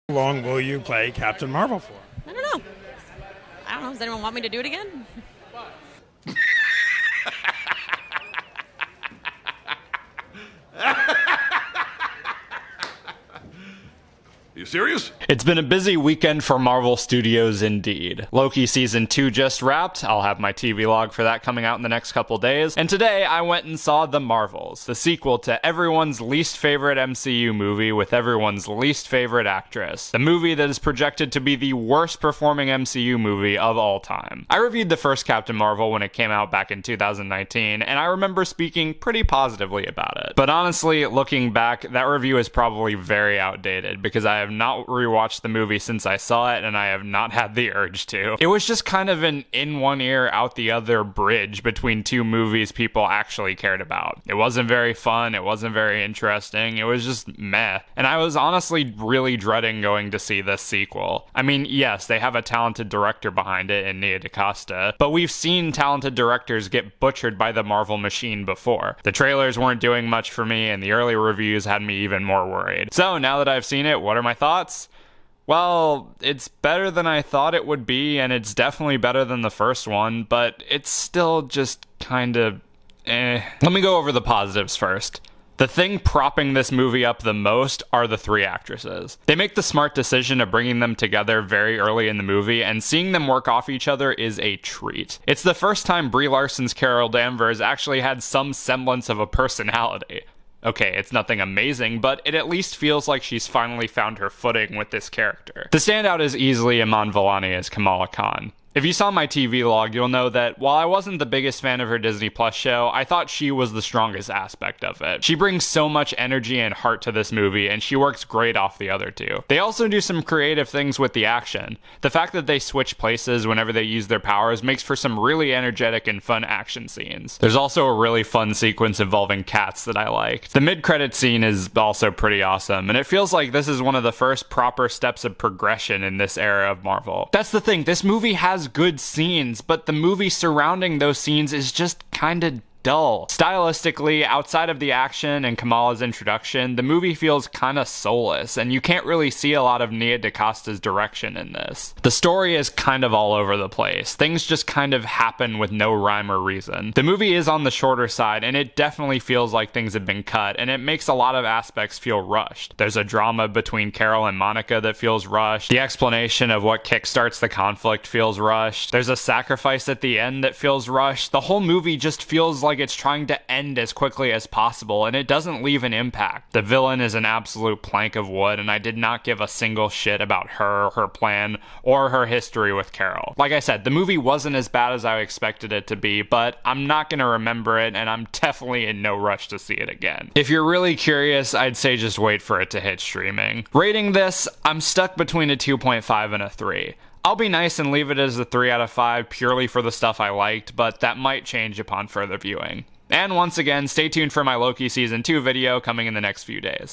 How long will you play Captain Marvel for? I don't know. I don't know. Does anyone want me to do it again? You serious? It's been a busy weekend for Marvel Studios indeed. Loki Season 2 just wrapped, I'll have my TV log for that coming out in the next couple days, and today I went and saw The Marvels, the sequel to everyone's least favorite MCU movie with everyone's least favorite actress. The movie that is projected to be the worst performing MCU movie of all time. I reviewed the first Captain Marvel when it came out back in 2019, and I remember speaking pretty positively about it. But honestly, looking back, that review is probably very outdated because I have not rewatched the movie since I saw it, and I have not had the urge to. It was just kind of an in one ear, out the other bridge between two movies people actually cared about. It wasn't very fun, it wasn't very interesting, it was just meh. And I was honestly really dreading going to see this sequel. I mean, yes, they have a talented director behind it in Nia DaCosta, but we've seen talented directors get butchered by the Marvel machine before. The trailers weren't doing much for me, and the early reviews had me even more worried. So now that I've seen it, what are my thoughts? Well, it's better than I thought it would be, and it's definitely better than the first one, but it's still just kinda Let me go over the positives first. The thing propping this movie up the most are the three actresses. They make the smart decision of bringing them together very early in the movie, and seeing them work off each other is a treat. It's the first time Brie Larson's Carol Danvers actually had some semblance of a personality. Okay, it's nothing amazing, but it at least feels like she's finally found her footing with this character. The standout is easily Iman Vellani as Kamala Khan. If you saw my TV log, you'll know that while I wasn't the biggest fan of her Disney Plus show, I thought she was the strongest aspect of it. She brings so much energy and heart to this movie, and she works great off the other two. They also do some creative things with the action. The fact that they switch places whenever they use their powers makes for some really energetic and fun action scenes. There's also a really fun sequence involving cats that I liked. The mid-credit scene is also pretty awesome, and it feels like this is one of the first proper steps of progression in this era of Marvel. That's the thing, this movie has good scenes, but the movie surrounding those scenes is just kinda dull. Stylistically, outside of the action and Kamala's introduction, the movie feels kinda soulless, and you can't really see a lot of Nia DaCosta's direction in this. The story is kind of all over the place. Things just kind of happen with no rhyme or reason. The movie is on the shorter side, and it definitely feels like things have been cut, and it makes a lot of aspects feel rushed. There's a drama between Carol and Monica that feels rushed. The explanation of what kickstarts the conflict feels rushed. There's a sacrifice at the end that feels rushed. The whole movie just feels like it's trying to end as quickly as possible, and it doesn't leave an impact. The villain is an absolute plank of wood, and I did not give a single shit about her plan, or her history with Carol. Like I said, the movie wasn't as bad as I expected it to be, but I'm not gonna remember it, and I'm definitely in no rush to see it again. If you're really curious, I'd say just wait for it to hit streaming. Rating this, I'm stuck between a 2.5 and a 3. I'll be nice and leave it as a 3 out of 5 purely for the stuff I liked, but that might change upon further viewing. And once again, stay tuned for my Loki Season 2 video coming in the next few days.